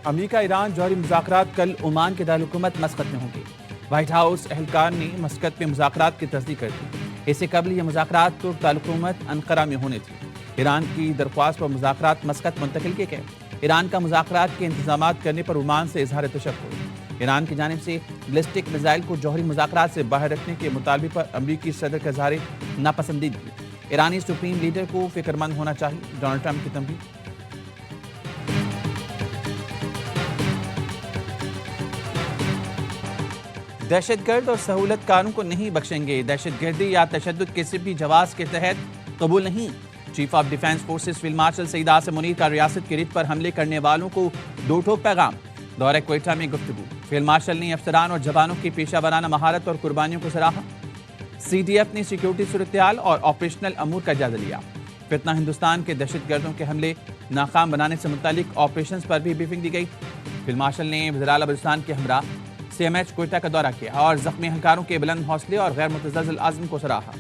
America Iran जौहरी मुज़ाकरात कल Oman के दारुलहुकूमत मस्कत में होंगे। व्हाइट हाउस एहलकार ने मस्कत में मुज़ाकरात की तस्दीक कर दी। इससे कबल ये मुज़ाकरात तुर्क दारुलहुकूमत अंकारा में होने थे। ईरान की दरख्वास्त पर मुज़ाकरात मस्कत मुंतकिल किए गए। ईरान का मुज़ाकरात के इंतजामात करने पर ओमान से इजहार तशक्कुर। ईरान की जानिब से बैलिस्टिक मिसाइल को जौहरी मुज़ाकरात से बाहर रखने के मुतालबे पर अमरीकी सदर का इजहार नापसंदीदगी। ईरानी सुप्रीम लीडर को फिक्रमंद होना चाहिए, डोनाल्ड ट्रंप की तंबीह। दहशतगर्द और सहूलतकारों को नहीं बख्शेंगे। दहशतगर्दी या तशद्दुद किसी भी जवाब के तहत कबूल नहीं। Chief of defence forces field marshal Syed Asim Munir का रियासत की रिट पर हमले करने वालों को दो ठोक पैगाम। दौरे क्वेटा में गुफ्तगू। फील्ड मार्शल ने अफसरान और जवानों की पेशा वराना महारत और कुर्बानियों को सराहा। CDF ने सिक्योरिटी सूरत-ए-हाल और ऑपरेशनल अमूर का जायजा लिया। फितना हिंदुस्तान के दहशतगर्दों के हमले नाकाम बनाने से मुतालिक ऑपरेशन पर भी ब्रीफिंग दी गई। फील्ड मार्शल ने वज़ीर आला बलूचिस्तान के हमरा CMH क्वेटा का दौरा किया और जख्मी एहलकारों के बुलंद हौसले और गैर मुतज़लज़ल आज़म को सराहा।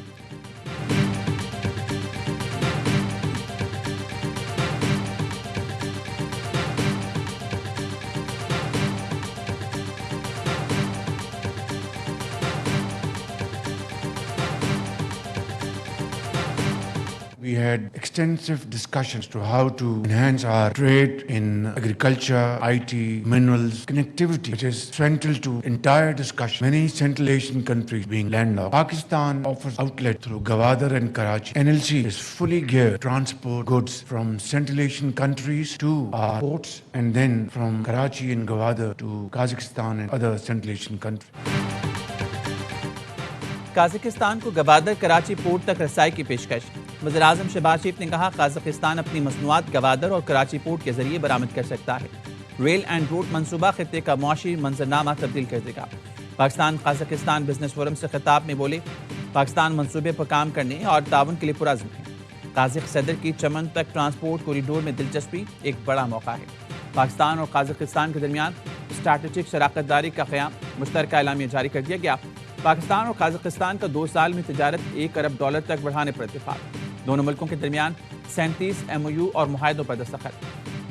We had extensive discussions to how to enhance our trade in agriculture, IT, minerals, connectivity, which is central to entire discussion. Many Central Asian countries being landlocked. Pakistan offers outlet through Gwadar and Karachi. NLC is fully geared to transport goods from Central Asian countries to our ports and then from Karachi and Gwadar to Kazakhstan and other Central Asian countries. काज़ाकिस्तान को Gwadar Karachi port तक रसाई की पेशकश। वज़ीर आज़म शहबाज शरीफ ने कहा, काज़ाकिस्तान अपनी मसनूआत गवादर और कराची पोर्ट के जरिए बरामद कर सकता है। रेल एंड रोड मनसूबा खित्ते का मुआशी मंजरनामा तब्दील कर देगा। पाकिस्तान काज़ाकिस्तान बिजनेस फोरम से खिताब में बोले, पाकिस्तान मनसूबे पर काम करने और ताउन के लिए पुरअज़्म है। काज़ाक सदर की चमन तक ट्रांसपोर्ट कॉरिडोर में दिलचस्पी एक बड़ा मौका है। पाकिस्तान और काज़ाकिस्तान के दरमियान स्ट्रैटेजिक शराकतदारी का क़याम, मुश्तरका एलामिया जारी कर दिया गया। पाकिस्तान और काज़ाकिस्तान का 2 साल में तिजारत $1 अरब तक बढ़ाने पर इत्तेफाक। दोनों मुल्कों के दरमियान 37 MOU और मुआहदों पर दस्तखत।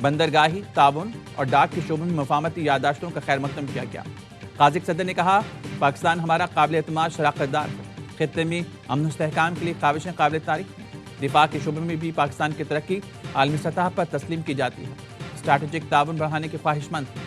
बंदरगाही, ताउन और डाक के शोबों में मुफाहमती यादाश्तों का खैर मकदम किया गया। काज़ाक सदर ने कहा, पाकिस्तान हमारा काबिल एतमाद शराकतदार है। खित्ते में अमन इस्तेहकाम के लिए काविशें काबिल तारीफ हैं। दिफा के शोबे में भी पाकिस्तान की तरक्की आलमी सतह पर तस्लीम की जाती है। स्ट्रैटेजिक ताउन बढ़ाने के ख्वाहिशमंद हैं।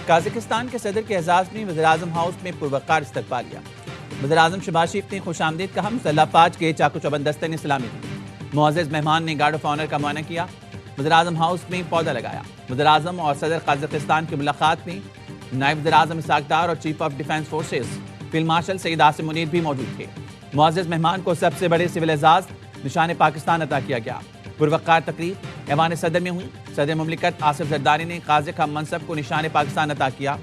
काज़ाकिस्तान के सदर के एजाज़ में वज़ीर आज़म हाउस में पुरवकार इस्तकबाल लिया। वज़ीर आज़म शहबाज शरीफ ने खुशामदीद कहा। मुसल्लह फ़ौज के चाको चौबंद दस्ते ने सलामी दी। मुअज़्ज़ज़ मेहमान ने गार्ड ऑफ ऑनर का मुआयना किया। वज़ीर आज़म हाउस में पौधा लगाया। वज़ीर आज़म और सदर काज़ाकिस्तान की मुलाकात में नायब वज़ीर आज़म इसाक डार और chief of defence forces field marshal Syed Asim Munir भी मौजूद थे। मुअज़्ज़ज़ मेहमान को सबसे बड़े सिविल एजाज़ निशान पाकिस्तान अता किया गया। पुरवकार तकरीब ऐवान सदर में हुई। सदर मुमलिकत आसिफ जरदारी ने काज़िक हम मनसब को निशान पाकिस्तान अता किया।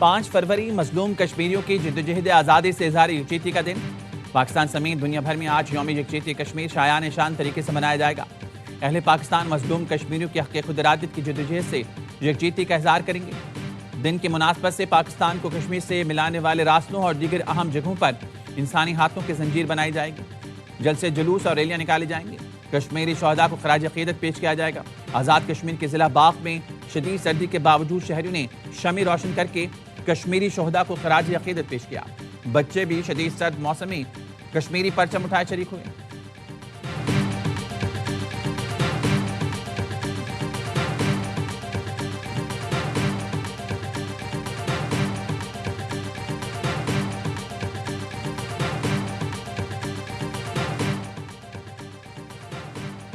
पाँच फरवरी मजलूम कश्मीरियों की जिद्दोजहद आज़ादी से इज़हार यकजहती का दिन। पाकिस्तान समेत दुनिया भर में आज यौम यकजहती कश्मीर शायान शान तरीके से मनाया जाएगा। अहले पाकिस्तान मजलूम कश्मीरियों की हक़ खुद इरादत की जिद्दोजहद से यकजहती का इज़हार करेंगे। दिन की मुनासबत से पाकिस्तान को कश्मीर से मिलाने वाले रास्तों और दीगर अहम जगहों पर इंसानी हाथों की जंजीर बनाई जाएगी। जल्द से जुलूस और रैलियाँ निकाली जाएंगी। कश्मीरी शहदा को खराज अक़ीदत पेश किया जाएगा। आज़ाद कश्मीर के ज़िला बाग में शदीद सर्दी के बावजूद शहरियों ने शमी रोशन करके कश्मीरी शहदा को खराज अक़ीदत पेश किया। बच्चे भी शदीद सर्द मौसम में कश्मीरी परचम उठाए शरीक हुए।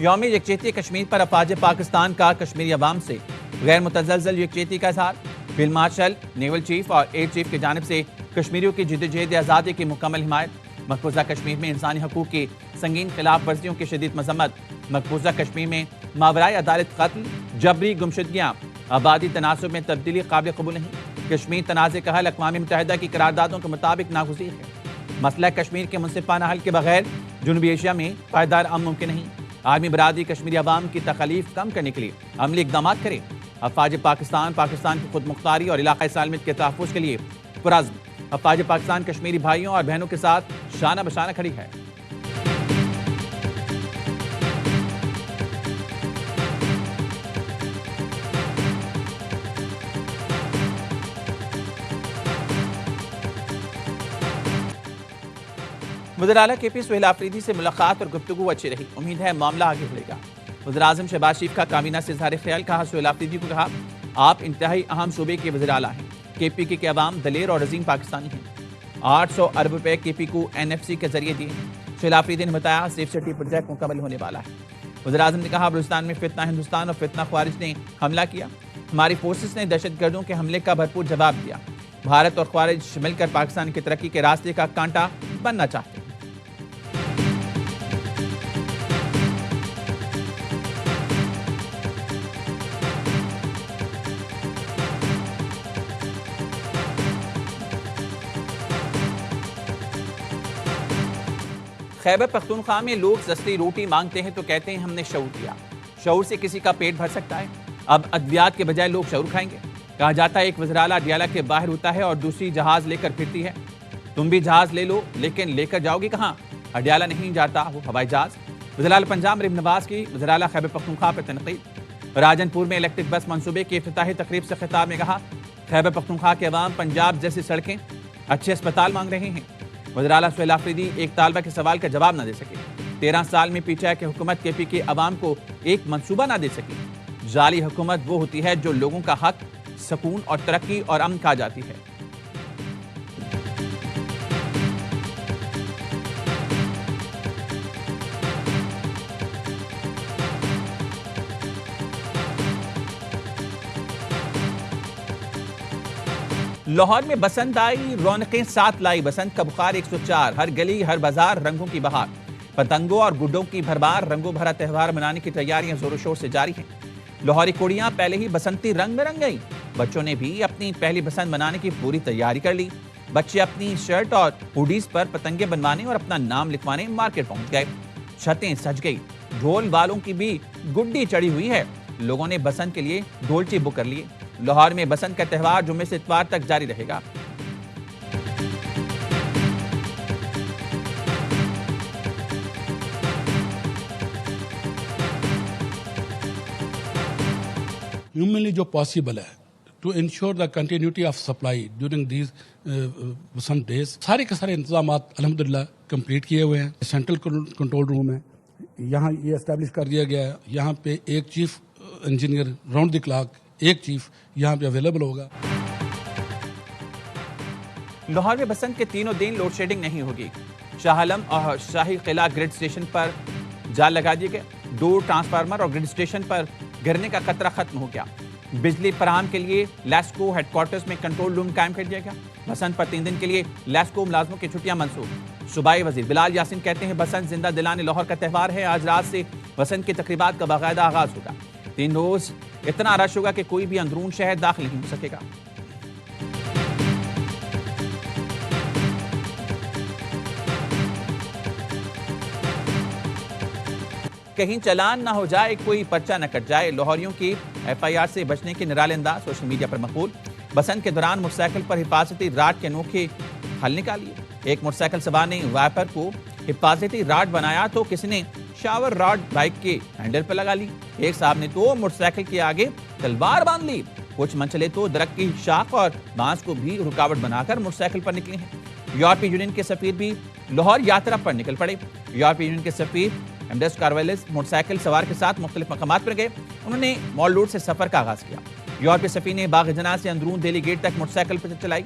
यौम यकजहती कश्मीर पर अफवाज पाकिस्तान का कश्मीरी अवाम से गैर मुतज़लज़ल यकजहती का इज़हार। फील्ड मार्शल, नेवल चीफ और एयर चीफ की जानिब से कश्मीरियों की जिद्दोजहद आज़ादी की मुकम्मल हिमायत। मकबूजा कश्मीर में इंसानी हकूक़ की संगीन खिलाफ वर्जियों की शदीद मजम्मत। मकबूजा कश्मीर में मावराए अदालत कत्ल, जबरी गुमशुदगियाँ आबादी तनासुब में तब्दीली काबिल कबूल नहीं। कश्मीर तनाज़े का हल अक़वाम मुत्तहिदा की करारदादों के मुताबिक नागुज़ीर है। मसला कश्मीर के मुनसिफाना हल के बगैर जनूबी एशिया में पायदार अमन मुमकिन नहीं। आर्मी बरादरी कश्मीरी अवाम की तकलीफ कम करने के लिए अमली इक़दाम करे। अफवाज पाकिस्तान की खुद मुख्तारी और इलाक़ाई सालमियत के तहफ़्फ़ुज़ के लिए पुरअज़्म अफवाज पाकिस्तान कश्मीरी भाइयों और बहनों के साथ शाना बशाना खड़ी है। वज़ीर आला KP सुहेल आफरीदी से मुलाकात और गुफ्तगू अच्छी रही। उम्मीद है मामला आगे बढ़ेगा। वज़ीर आज़म शहबाज शरीफ का काबीना से इज़हार ख्याल। कहा सुहेल आफरीदी को कहा, आप इंतहाई अहम सूबे के वज़ीर आला हैं। KPK के अवाम दलेर और अजीम पाकिस्तानी हैं। 800 अरब रुपए KP को NFC के जरिए दिए। सुहेल आफरीदी ने बताया सेफ सिटी प्रोजेक्ट मुकम्मल होने वाला है। वज़ीर आज़म ने कहा, बलूचिस्तान में फितना हिंदुस्तान और फितना ख्वारिज ने हमला किया। हमारी फोर्सेस ने दहशतगर्दों के हमले का भरपूर जवाब दिया। भारत और ख्वारिज मिलकर पाकिस्तान की तरक्की के रास्ते का कांटा बनना चाहते हैं। खैबर पख्तूनख्वा में लोग सस्ती रोटी मांगते हैं तो कहते हैं हमने शऊर दिया। शऊर से किसी का पेट भर सकता है? अब अद्वियात के बजाय लोग शऊर खाएंगे। कहा जाता है एक वज़ीर आला अडियाला के बाहर होता है और दूसरी जहाज लेकर फिरती है। तुम भी जहाज ले लो, लेकिन लेकर जाओगे कहाँ? अडियाला नहीं जाता वो हवाई जहाज। वज़ीर आला पंजाब मरीम नवाज की वज़ीर आला खैबर पख्तूनख्वा पर तनकीद। राजनपुर में इलेक्ट्रिक बस मंसूबे की इफ्तिताही तकरीब से खिताब में कहा, खैबर पख्तूनख्वा के अवाम पंजाब जैसी सड़कें, अच्छे अस्पताल मांग रहे हैं। वज़ीर आला सुहेल आफरीदी एक तालबा के सवाल का जवाब न दे सके। 13 साल में PTI की हुकूमत KP के अवाम को एक मंसूबा ना दे सकी। जाली हुकूमत वो होती है जो लोगों का हक, सुकून और तरक्की और अमन खा जाती है। लाहौर में बसंत आई, रौनकें साथ लाई। बसंत का बुखार 104, हर गली हर बाजार रंगों की बहार। पतंगों और गुड्डों की भरमार, रंगों भरा त्यौहार मनाने की तैयारियां जोरों शोर से जारी हैं। लाहौरी कुड़ियां पहले ही बसंती रंग में रंग गई। बच्चों ने भी अपनी पहली बसंत मनाने की पूरी तैयारी कर ली। बच्चे अपनी शर्ट और हुडीज पर पतंगे बनवाने और अपना नाम लिखवाने मार्केट पहुंच गए। छतें सज गई, ढोल वालों की भी गुड्डी चढ़ी हुई है। लोगों ने बसंत के लिए ढोलची बुक कर लिए। लाहौर में बसंत का त्यौहार जुम्मे से इतवार तक जारी रहेगा। Humanly जो पॉसिबल है to ensure the continuity of supply during these Basant days, सारे के सारे इंतजाम अल्हम्दुलिल्लाह कंप्लीट किए हुए हैं। सेंट्रल कंट्रोल रूम है, यहाँ ये एस्टेब्लिश कर दिया गया है। यहाँ पे एक chief engineer round the clock, एक चीफ यहाँ पे अवेलेबल होगा। लाहौर में बसंत के तीनों दिन लोड शेडिंग नहीं होगी। शाह आलम और शाही किला ग्रिड स्टेशन पर जाल लगा दिए गए। 2 ट्रांसफार्मर और ग्रिड स्टेशन पर गिरने का खतरा खत्म हो गया। बिजली फराहम के लिए लैस्को हेडक्वार्टर्स में कंट्रोल रूम कायम कर दिया गया। बसंत पर 3 दिन के लिए लैस्को मुलाजमों की छुट्टियां मंसूब। सूबाई वजीर बिलाल यासीन कहते हैं बसंत जिंदा दिलाने लाहौर का त्यौहार है। आज रात से बसंत की तकरीबात का बाकायदा आगाज होगा। 3 रोज इतना रश होगा कि कोई भी अंदरून शहर दाखिल नहीं हो सकेगा। कहीं चालान ना हो जाए, कोई पर्चा न कट जाए। लाहौरियों की FIR से बचने के निराले अंदाज सोशल मीडिया पर मकबूल। बसंत के दौरान मोटरसाइकिल पर हिफाजती राड के अनोखे हल निकालिए। एक मोटरसाइकिल सवार ने वाइपर को हिफाजती राड बनाया तो किसी ने शावर रॉड बाइक के हैंडल पर लगा ली। एक साहब ने तो मोटरसाइकिल के आगे तलवार बांध ली। कुछ मनचले तो दरख्त की शाख और बांस को भी रुकावट बनाकर मोटरसाइकिल पर निकले हैं। यूरोपीय यूनियन के सफीर भी लाहौर यात्रा पर निकल पड़े। यूरोपीय यूनियन के सफीर एमडेस कार्वेलिस मोटरसाइकिल सवार के साथ मुख्तलिफ मकामात पर गए। उन्होंने मॉल रोड से सफर का आगाज किया। यूरोपीय सफीर ने बाग जना से अंदरून दिल्ली गेट तक मोटरसाइकिल पर चलाई।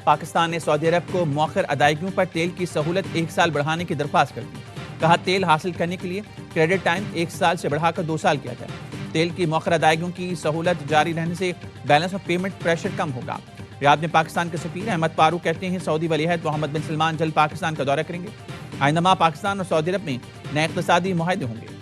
पाकिस्तान ने सऊदी अरब को मौखर अदायगियों पर तेल की सहूलत 1 साल बढ़ाने की दरख्वास्त कर दी। कहा तेल हासिल करने के लिए क्रेडिट टाइम 1 साल से बढ़ाकर 2 साल किया जाए। तेल की मौखर अदायगियों की सहूलत जारी रहने से बैलेंस ऑफ पेमेंट प्रेशर कम होगा। रियाद में पाकिस्तान के सफीर अहमद फारूक कहते हैं सऊदी वलीअहद मोहम्मद बिन सलमान जल्द पाकिस्तान का दौरा करेंगे। आइंदा माह पाकिस्तान और सऊदी अरब में नए इक़्तिसादी मुआहदे होंगे।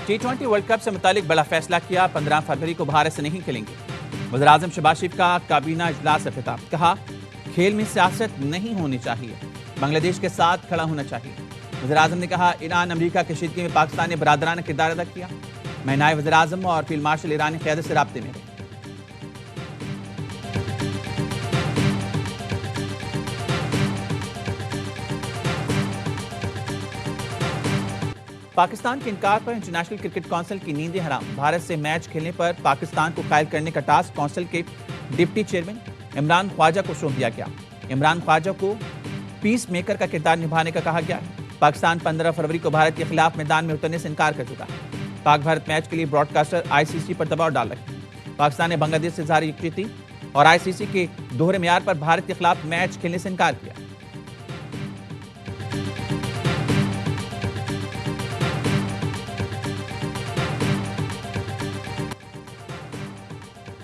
T20 वर्ल्ड कप से मुतालिक बड़ा फैसला किया। 15 फरवरी को भारत से नहीं खेलेंगे। वज़ीर-ए-आज़म शहबाज शरीफ का काबीना इजलास से खिताब। कहा खेल में सियासत नहीं होनी चाहिए, बांग्लादेश के साथ खड़ा होना चाहिए। वज़ीर-ए-आज़म ने कहा ईरान अमेरिका की कशीदगी में पाकिस्तान ने बरादराना किरदार अदा किया। मैं नायब वज़ीर-ए-आज़म और फील्ड मार्शल ईरानी क़यादत से राब्ते में रहे। पाकिस्तान के इनकार पर इंटरनेशनल क्रिकेट काउंसिल की नींदें हराम। भारत से मैच खेलने पर पाकिस्तान को कायल करने का टास्क काउंसिल के डिप्टी चेयरमैन इमरान ख्वाजा को सौंप दिया गया। इमरान ख्वाजा को पीस मेकर का किरदार निभाने का कहा गया है। पाकिस्तान 15 फरवरी को भारत के खिलाफ मैदान में उतरने से इनकार कर चुका है। पाक भारत मैच के लिए ब्रॉडकास्टर ICC पर दबाव डाल रहे हैं। पाकिस्तान ने बांग्लादेश से जारी यकजहती और ICC के दोहरे मेयार पर भारत के खिलाफ मैच खेलने से इनकार किया।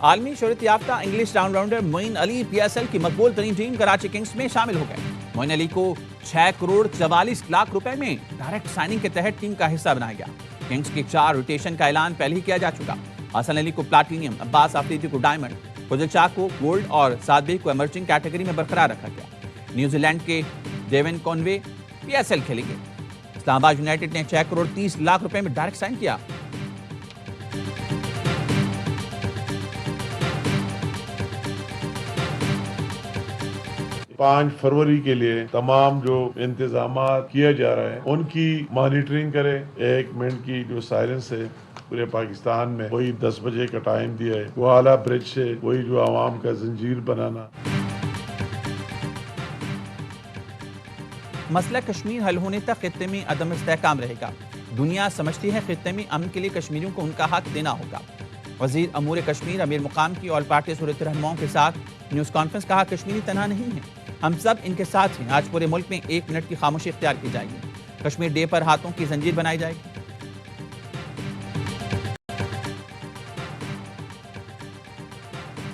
आलमी शोहरत याफ्ता English rounder Moin Ali PSL की मकबूल तरीन टीम कराची किंग्स में शामिल हो गए। मोइन अली को 6 करोड़ 44 लाख रुपए में डायरेक्ट साइनिंग के तहत टीम का हिस्सा बनाया गया। किंग्स की 4 रोटेशन का ऐलान पहले ही किया जा चुका। हसन अली को प्लाटिनियम, अब्बास आफरीदी को डायमंड, फजल शाह को गोल्ड और सादबी को इमर्जिंग कैटेगरी में बरकरार रखा गया। न्यूजीलैंड के डेविन कॉनवे PSL खेलेंगे। इस्लामाबाद यूनाइटेड ने 6 करोड़ 30 लाख रुपए में डायरेक्ट साइन किया। पाँच फरवरी के लिए तमाम जो इंतजाम किया जा रहा है उनकी मॉनिटरिंग करें। 1 मिनट की जो साइलेंस है पूरे पाकिस्तान में, वही 10 बजे का टाइम दिया है। वो आला ब्रिज से वही जो आवाम का जंजीर बनाना। मसला कश्मीर हल होने तक खित्ते में अदम इस्तेहकाम रहेगा। दुनिया समझती है खित्ते में अमन के लिए कश्मीरियों को उनका हक देना होगा। वजीर अमूर कश्मीर अमीर मुकाम की ऑल पार्टी सूरत रहनुमाओं के साथ न्यूज़ कॉन्फ्रेंस। कहा कश्मीरी तनहा नहीं है, हम सब इनके साथ हैं। आज पूरे मुल्क में 1 मिनट की खामोशी इख्तियार की जाएगी। कश्मीर डे पर हाथों की जंजीर बनाई जाएगी।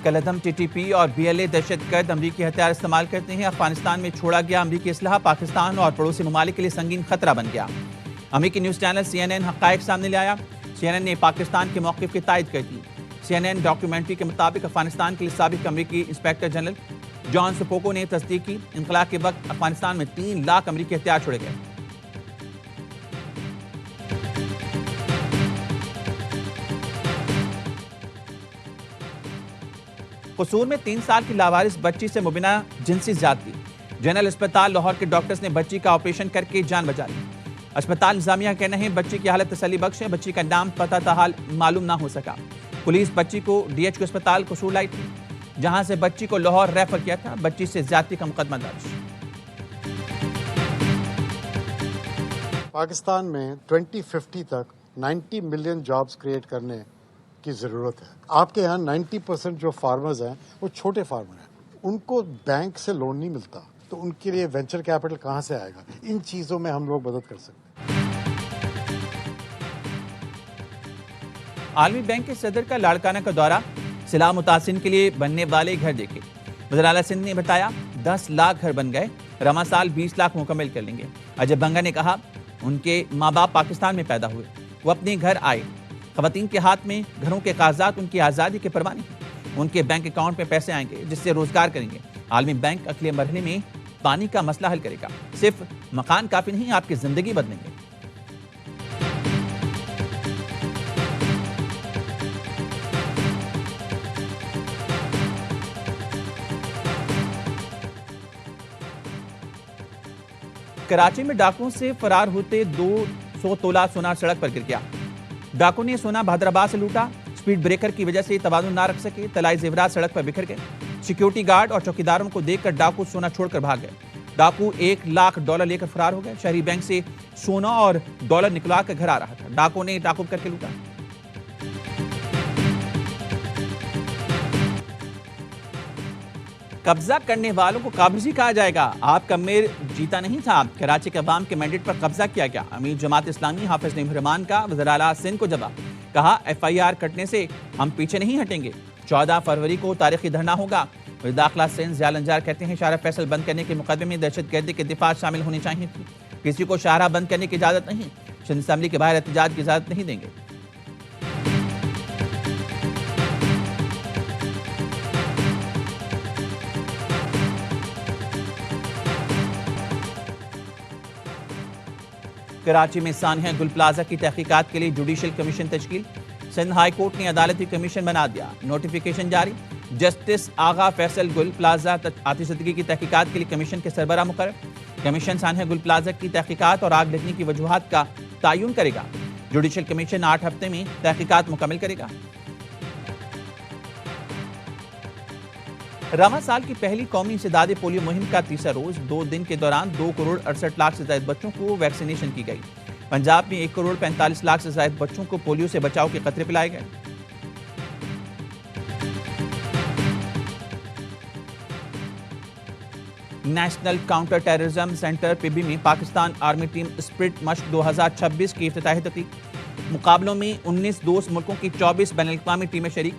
कलअदम TTP और BLA दहशतगर्द अमरीकी हथियार इस्तेमाल करते हैं। अफगानिस्तान में छोड़ा गया अमरीकी असलहा पाकिस्तान और पड़ोसी ममालिक के लिए संगीन खतरा बन गया। अमरीकी न्यूज़ चैनल CNN हक़ाइक़ सामने ले आया। CNN ने पाकिस्तान के मौक़िफ़ की तायद कर दी। CNN डॉक्यूमेंट्री के मुताबिक अफगानिस्तान के लिए साबिक़ अमरीकी इंस्पेक्टर जनरल जॉन स्पोको ने तस्दीक की। इंक़लाब के वक्त अफगानिस्तान में 3 लाख अमरीकी हथियार छोड़े गए। कसूर में 3 साल की लावारिस बच्ची से मुबीना जिनसी ज़्यादती। जनरल अस्पताल लाहौर के डॉक्टर्स ने बच्ची का ऑपरेशन करके जान बचा ली। अस्पताल इंतजामिया कहना है बच्ची की हालत तसल्ली बख्श है। बच्ची का नाम पता ताहाल मालूम ना हो सका। पुलिस बच्ची को DHQ अस्पताल कसूर लाई थी, जहां से बच्ची को लाहौर रेफर किया था। बच्ची से ज्यादती का मुकदमा दर्ज। पाकिस्तान में 2050 तक 90 मिलियन जॉब्स क्रिएट करने की ज़रूरत है। आपके यहाँ 90% जो फार्मर्स हैं वो छोटे फार्मर हैं, उनको बैंक से लोन नहीं मिलता, तो उनके लिए वेंचर कैपिटल कहाँ से आएगा? इन चीज़ों में हम लोग मदद कर सकते हैं। आलमी बैंक के सदर का लाड़काना का दौरा। सिला मुतासिन के लिए बनने वाले घर देखे। वज़ीर आला सिंध ने बताया 10 लाख घर बन गए, रवा साल 20 लाख मुकम्मल कर लेंगे। अजय बंगा ने कहा उनके माँ बाप पाकिस्तान में पैदा हुए, वो अपने घर आए। ख़वातीन के हाथ में घरों के कागजात उनकी आज़ादी के परवाने हैं। उनके बैंक अकाउंट में पैसे आएंगे जिससे रोजगार करेंगे। आलमी बैंक अगले मरहले में पानी का मसला हल करेगा। सिर्फ मकान काफ़ी नहीं, आपकी ज़िंदगी बदलेंगे। कराची में डाकुओं से फरार होते 200 तोला सोना सड़क पर गिर गया। डाकू ने सोना बहादुराबाद से लूटा। स्पीड ब्रेकर की वजह से तवाज़ुन ना रख सके। तलाई जेवरात सड़क पर बिखर गए। सिक्योरिटी गार्ड और चौकीदारों को देखकर डाकू सोना छोड़कर भाग गए। डाकू $1 लाख लेकर फरार हो गए। शहरी बैंक से सोना और डॉलर निकलवा कर घर आ रहा था। डाकू ने ताकुब करके लूटा। कब्जा करने वालों को काबिजी कहा जाएगा। आपका मेयर जीता नहीं था, कराची के अवाम के मैंडेट पर कब्जा किया गया। अमीर जमात इस्लामी हाफिज नईम रहमान का वज़ीर आला सिंध को जवाब, कहा FIR कटने से हम पीछे नहीं हटेंगे। 14 फरवरी को तारीखी धरना होगा। वज़ीर दाखिला सिंध ज़िया अंजार कहते हैं शाहरा फैसल बंद करने के मुकदमे में दहशतगर्दी के दिफा शामिल होनी चाहिए थी। किसी को शाहरा बंद करने की इजाजत नहीं। सिंध असेंबली के बाहर एहतजाज की इजाजत नहीं देंगे। कराची में सानिया गुल प्लाजा की तहकीकात के लिए जुडिशल कमीशन तश्कील। सिंध हाई कोर्ट ने अदालती कमीशन बना दिया। नोटिफिकेशन जारी। जस्टिस आगा फैसल गुल प्लाजा आतिशदगी की तहकीकात के लिए कमीशन के सरबराह मुकर्रर। कमीशन सानिया गुल प्लाजा की तहकीकात और आग लगने की वजूहात का तयन करेगा। जुडिशल कमीशन 8 हफ्ते में तहकीकात मुकम्मल करेगा। रवा साल की पहली कौमी इंसदाद पोलियो मुहिम का तीसरा रोज 2 दिन के दौरान 2 करोड़ 68 लाख से ज्यादा बच्चों को वैक्सीनेशन की गई। पंजाब में 1 करोड़ 45 लाख से ज्यादा बच्चों को पोलियो से बचाव के कतरे पिलाए गए। National counter terrorism centre PB में पाकिस्तान आर्मी टीम स्प्रिट मश्क 2026 की इफ्तिताही तकरीब। मुकाबलों में 19 दोस्त मुल्कों की 24 बैनुल-अक़वामी टीमें शरीक।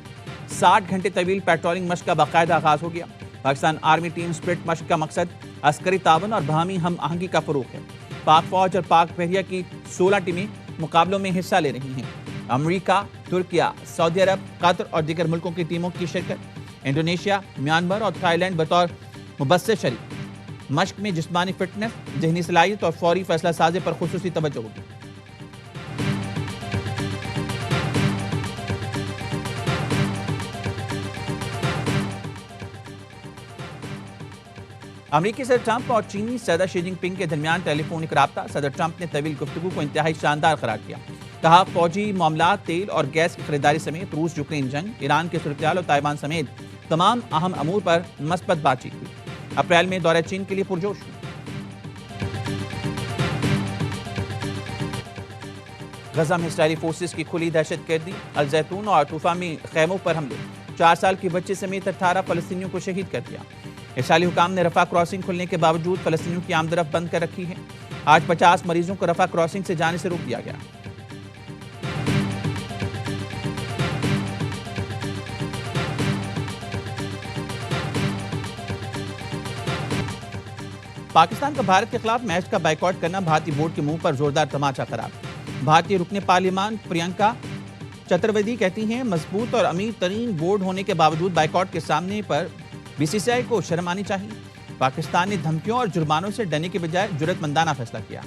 60 घंटे तवील पेट्रोलिंग मश्क का बाकायदा आगाज हो गया। पाकिस्तान आर्मी टीम स्प्रिट मश्क का मकसद अस्करी तावन और बाहमी हम आहंगी का फरोग है। पाक फौज और पाक बहरिया की 16 टीमें मुकाबलों में हिस्सा ले रही हैं। अमरीका, तुर्किया, सऊदी अरब, कतर और दीगर मुल्कों की टीमों की शिरकत। इंडोनेशिया, म्यांमार और थाईलैंड बतौर मुबस्सिर शरीक। मश्क में जिस्मानी फिटनेस, जहनी सलाहियत और फौरी फैसला साजी पर खुसूसी तवज्जो होगी। अमेरिकी सदर ट्रंप और चीनी सदर शी जिनपिंग के दरमियान टेलीफोनिक राब्ता। सदर ट्रंप ने तवील गुफ्तगू को इंतहाई शानदार करार किया। कहा फौजी मामला, तेल और गैस की खरीदारी समेत रूस यूक्रेन जंग, ईरान के सूरत-ए-हाल और ताइवान समेत तमाम अहम अमूर पर मस्बत बातचीत हुई। अप्रैल में दौरे चीन के लिए पुरजोश। गजा में इसराइली फोर्सेस की खुली दहशतगर्दी। अल जैतून और तूफा में खैमों पर हमले। 4 साल के बच्चे समेत 18 फलस्तीनियों को शहीद कर दिया। इसराइली हुकाम ने रफा क्रॉसिंग खुलने के बावजूद फलस्तीनियों की आमदरफ बंद कर रखी है। आज 50 मरीजों को रफा क्रॉसिंग से जाने से रोक दिया गया। पाकिस्तान का भारत के खिलाफ मैच का बाइकआउट करना भारतीय बोर्ड के मुंह पर जोरदार तमाचा करार। भारतीय रुकने पार्लियामान प्रियंका चतुर्वेदी कहती हैं मजबूत और अमीर तरीन बोर्ड होने के बावजूद बाइकआउट के सामने पर BCCI को शर्म आनी चाहिए। पाकिस्तान ने धमकियों और जुर्मानों से डरने के बजाय जुर्रतमंदाना फैसला किया।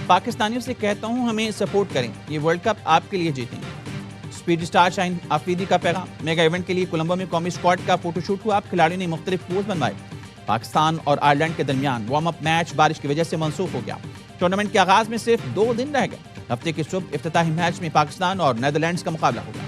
पाकिस्तानियों से कहता हूं हमें सपोर्ट करें, ये वर्ल्ड कप आपके लिए जीतेंगे। स्पीड स्टार शाहीन आफरीदी का पैगाम। मेगा इवेंट के लिए कोलंबो में कौमी स्क्वाड का फोटोशूट हुआ। खिलाड़ियों ने मुख्तलिफ पोज बनवाए। पाकिस्तान और आयरलैंड के दरमियान वार्म अप मैच बारिश की वजह से मनसूख हो गया। टूर्नामेंट के आगाज में सिर्फ 2 दिन रह गए। हफ्ते की सुबह इफ्तिताही मैच में पाकिस्तान और नीदरलैंड्स का मुकाबला होगा।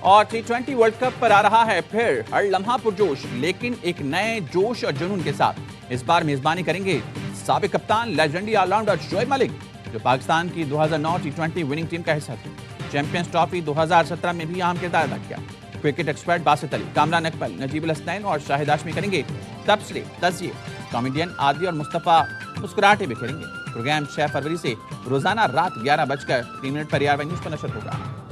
और T20 वर्ल्ड कप पर आ रहा है फिर हर लम्हा पुरजोश, लेकिन एक नए जोश और जुनून के साथ। इस बार मेजबानी करेंगे साबिक कप्तान लेजेंडरी ऑलराउंडर शोएब मलिक, जो पाकिस्तान की 2009 T20 विनिंग टीम का हिस्सा थे। चैंपियंस ट्रॉफी 2017 में भी अहम किरदार अदा किया। क्रिकेट एक्सपर्ट बासित अली, कामरान अकबल, नजीबुल हसनैन और शाहिद हाशमी करेंगे तबसरे तज़किये। कॉमेडियन आदि और मुस्तफ़ा मुस्कुराहटें बिखेरेंगे। प्रोग्राम 6 फरवरी से रोजाना रात 11:03 पर ARY न्यूज़ पर नशर होगा।